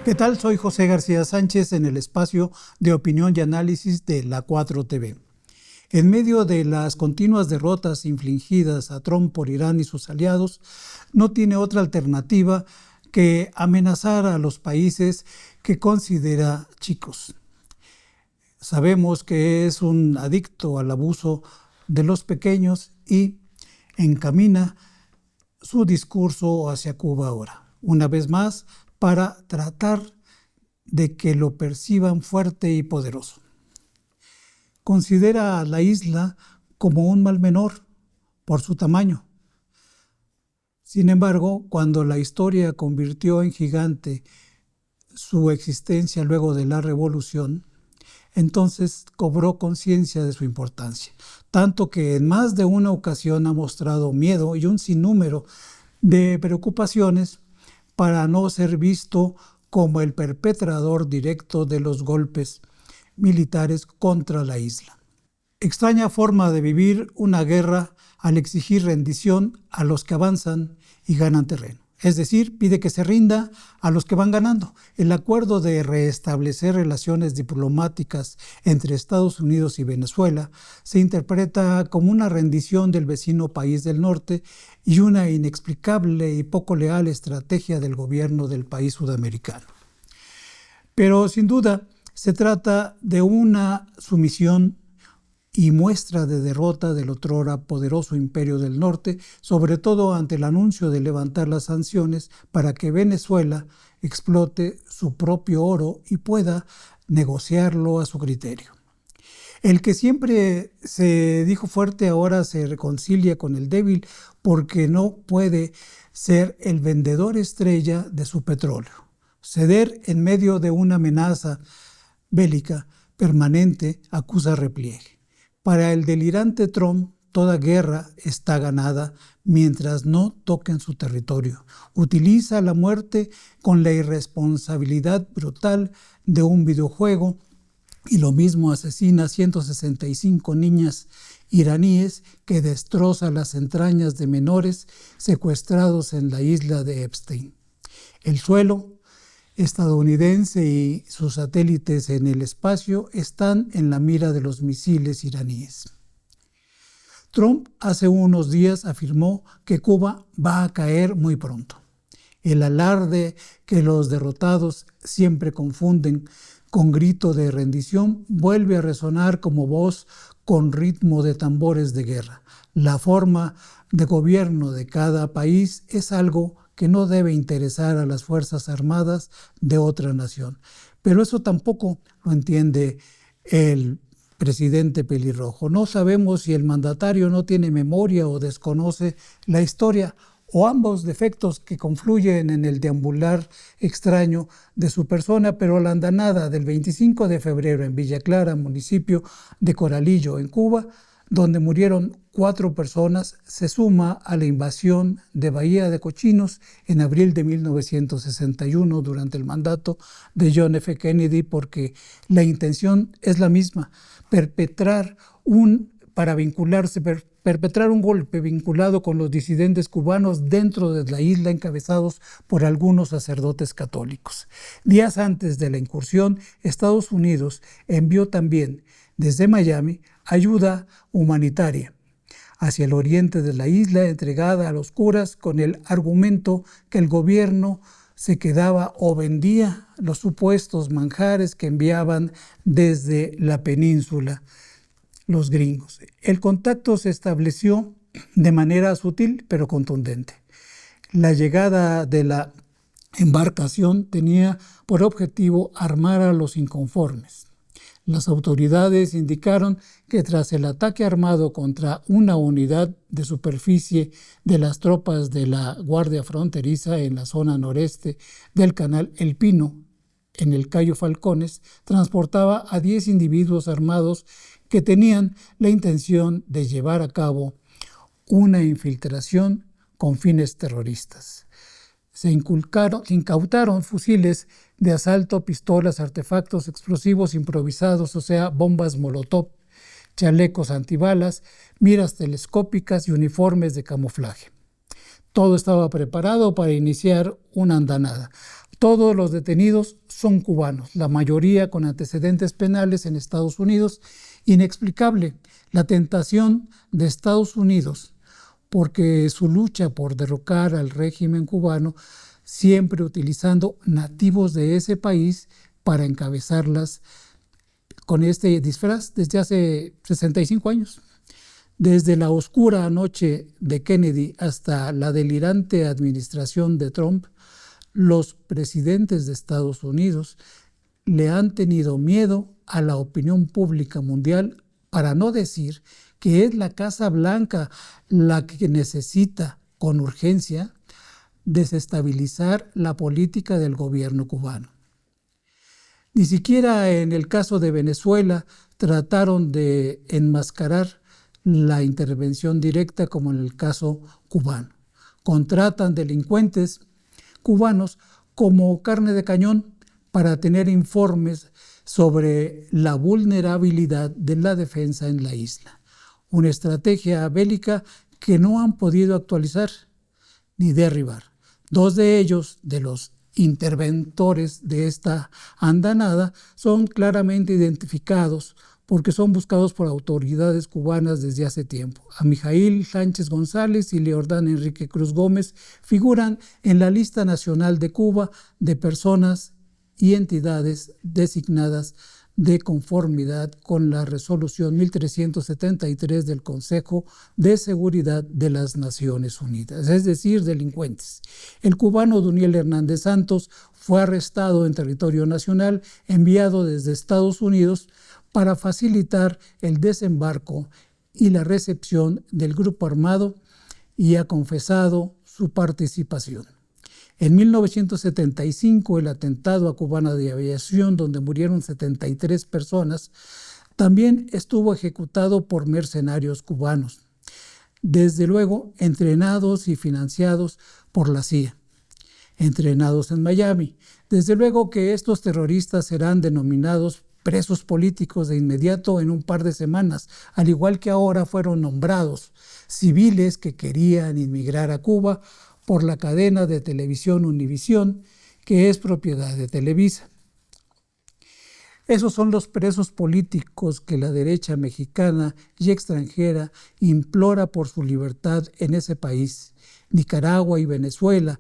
¿Qué tal? Soy José García Sánchez en el espacio de opinión y análisis de la 4TV. En medio de las continuas derrotas infligidas a Trump por Irán y sus aliados, no tiene otra alternativa que amenazar a los países que considera chicos. Sabemos que es un adicto al abuso de los pequeños y encamina su discurso hacia Cuba ahora, una vez más, para tratar de que lo perciban fuerte y poderoso. Considera a la isla como un mal menor por su tamaño. Sin embargo, cuando la historia convirtió en gigante su existencia luego de la revolución, entonces cobró conciencia de su importancia, tanto que en más de una ocasión ha mostrado miedo y un sinnúmero de preocupaciones para no ser visto como el perpetrador directo de los golpes militares contra la isla. Extraña forma de vivir una guerra al exigir rendición a los que avanzan y ganan terreno. Es decir, pide que se rinda a los que van ganando. El acuerdo de restablecer relaciones diplomáticas entre Estados Unidos y Venezuela se interpreta como una rendición del vecino país del norte y una inexplicable y poco leal estrategia del gobierno del país sudamericano. Pero sin duda se trata de una sumisión y muestra de derrota del otrora poderoso imperio del norte, sobre todo ante el anuncio de levantar las sanciones para que Venezuela explote su propio oro y pueda negociarlo a su criterio. El que siempre se dijo fuerte ahora se reconcilia con el débil porque no puede ser el vendedor estrella de su petróleo. Ceder en medio de una amenaza bélica permanente acusa repliegue. Para el delirante Trump, toda guerra está ganada mientras no toquen su territorio. Utiliza la muerte con la irresponsabilidad brutal de un videojuego y lo mismo asesina a 165 niñas iraníes que destroza las entrañas de menores secuestrados en la isla de Epstein. El suelo estadounidense y sus satélites en el espacio están en la mira de los misiles iraníes. Trump hace unos días afirmó que Cuba va a caer muy pronto. El alarde que los derrotados siempre confunden con grito de rendición vuelve a resonar como voz con ritmo de tambores de guerra. La forma de gobierno de cada país es algo que no debe interesar a las Fuerzas Armadas de otra nación. Pero eso tampoco lo entiende el presidente pelirrojo. No sabemos si el mandatario no tiene memoria o desconoce la historia, o ambos defectos que confluyen en el deambular extraño de su persona, pero la andanada del 25 de febrero en Villa Clara, municipio de Coralillo, en Cuba, donde murieron 4 personas, se suma a la invasión de Bahía de Cochinos en abril de 1961 durante el mandato de John F. Kennedy, porque la intención es la misma, perpetrar un golpe vinculado con los disidentes cubanos dentro de la isla encabezados por algunos sacerdotes católicos. Días antes de la incursión, Estados Unidos envió también desde Miami ayuda humanitaria hacia el oriente de la isla entregada a los curas con el argumento que el gobierno se quedaba o vendía los supuestos manjares que enviaban desde la península los gringos. El contacto se estableció de manera sutil pero contundente. La llegada de la embarcación tenía por objetivo armar a los inconformes. Las autoridades indicaron que tras el ataque armado contra una unidad de superficie de las tropas de la Guardia Fronteriza en la zona noreste del canal El Pino, en el Cayo Falcones, transportaba a 10 individuos armados que tenían la intención de llevar a cabo una infiltración con fines terroristas. Se incautaron fusiles de asalto, pistolas, artefactos explosivos improvisados, o sea, bombas molotov, chalecos antibalas, miras telescópicas y uniformes de camuflaje. Todo estaba preparado para iniciar una andanada. Todos los detenidos son cubanos, la mayoría con antecedentes penales en Estados Unidos. Inexplicable la tentación de Estados Unidos, porque su lucha por derrocar al régimen cubano, siempre utilizando nativos de ese país para encabezarlas con este disfraz desde hace 65 años. Desde la oscura noche de Kennedy hasta la delirante administración de Trump, los presidentes de Estados Unidos le han tenido miedo a la opinión pública mundial, para no decir que es la Casa Blanca la que necesita con urgencia desestabilizar la política del gobierno cubano. Ni siquiera en el caso de Venezuela trataron de enmascarar la intervención directa como en el caso cubano. Contratan delincuentes cubanos como carne de cañón para tener informes sobre la vulnerabilidad de la defensa en la isla. Una estrategia bélica que no han podido actualizar ni derribar. Dos de ellos, de los interventores de esta andanada, son claramente identificados porque son buscados por autoridades cubanas desde hace tiempo. Amijail Sánchez González y Leordán Enrique Cruz Gómez figuran en la lista nacional de Cuba de personas y entidades designadas de conformidad con la resolución 1373 del Consejo de Seguridad de las Naciones Unidas, es decir, delincuentes. El cubano Duniel Hernández Santos fue arrestado en territorio nacional, enviado desde Estados Unidos para facilitar el desembarco y la recepción del grupo armado, y ha confesado su participación. En 1975, el atentado a Cubana de Aviación, donde murieron 73 personas, también estuvo ejecutado por mercenarios cubanos, desde luego entrenados y financiados por la CIA, entrenados en Miami. Desde luego que estos terroristas serán denominados presos políticos de inmediato en un par de semanas, al igual que ahora fueron nombrados civiles que querían inmigrar a Cuba por la cadena de televisión Univisión, que es propiedad de Televisa. Esos son los presos políticos que la derecha mexicana y extranjera implora por su libertad en ese país. Nicaragua y Venezuela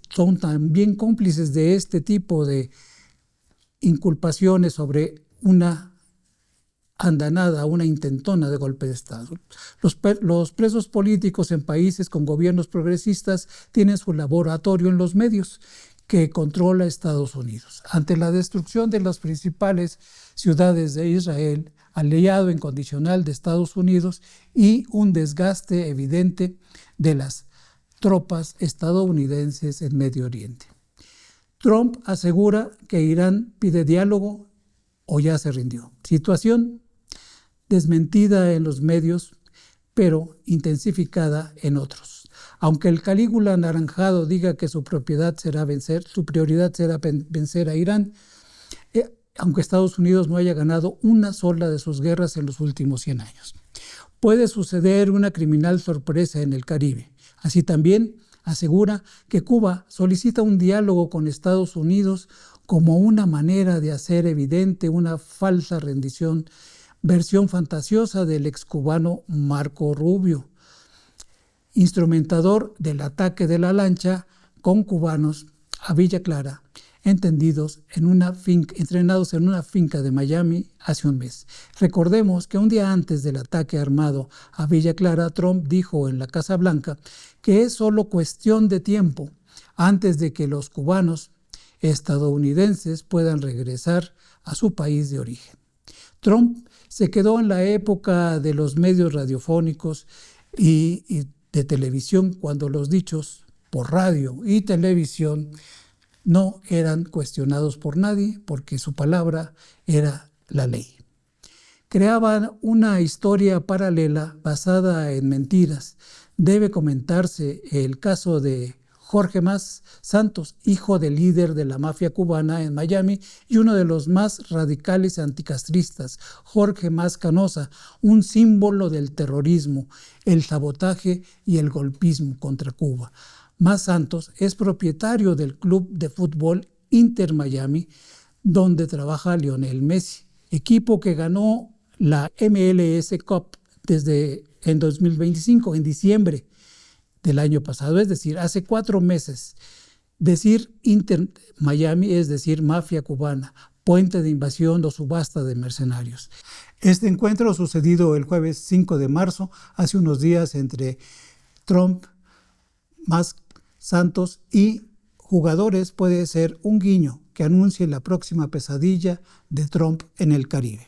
son también cómplices de este tipo de inculpaciones sobre una andanada, una intentona de golpe de Estado. Los presos políticos en países con gobiernos progresistas tienen su laboratorio en los medios que controla Estados Unidos. Ante la destrucción de las principales ciudades de Israel, aliado incondicional de Estados Unidos y un desgaste evidente de las tropas estadounidenses en Medio Oriente. Trump asegura que Irán pide diálogo o ya se rindió. Situación desmentida en los medios, pero intensificada en otros. Aunque el Calígula anaranjado diga que su prioridad será vencer a Irán, aunque Estados Unidos no haya ganado una sola de sus guerras en los últimos 100 años. Puede suceder una criminal sorpresa en el Caribe. Así también asegura que Cuba solicita un diálogo con Estados Unidos como una manera de hacer evidente una falsa rendición, versión fantasiosa del excubano Marco Rubio, instrumentador del ataque de la lancha con cubanos a Villa Clara, entrenados en una finca de Miami hace un mes. Recordemos que un día antes del ataque armado a Villa Clara, Trump dijo en la Casa Blanca que es solo cuestión de tiempo antes de que los cubanos estadounidenses puedan regresar a su país de origen. Trump se quedó en la época de los medios radiofónicos y de televisión, cuando los dichos por radio y televisión no eran cuestionados por nadie, porque su palabra era la ley. Creaban una historia paralela basada en mentiras. Debe comentarse el caso de Jorge Mas Santos, hijo del líder de la mafia cubana en Miami y uno de los más radicales anticastristas, Jorge Mas Canosa, un símbolo del terrorismo, el sabotaje y el golpismo contra Cuba. Más Santos es propietario del club de fútbol Inter Miami, donde trabaja Lionel Messi, equipo que ganó la MLS Cup en 2025, en diciembre del año pasado, es decir, hace 4 meses. Decir Inter Miami es decir mafia cubana, puente de invasión o subasta de mercenarios. Este encuentro sucedido el jueves 5 de marzo, hace unos días, entre Trump, Más Santos y jugadores, puede ser un guiño que anuncie la próxima pesadilla de Trump en el Caribe.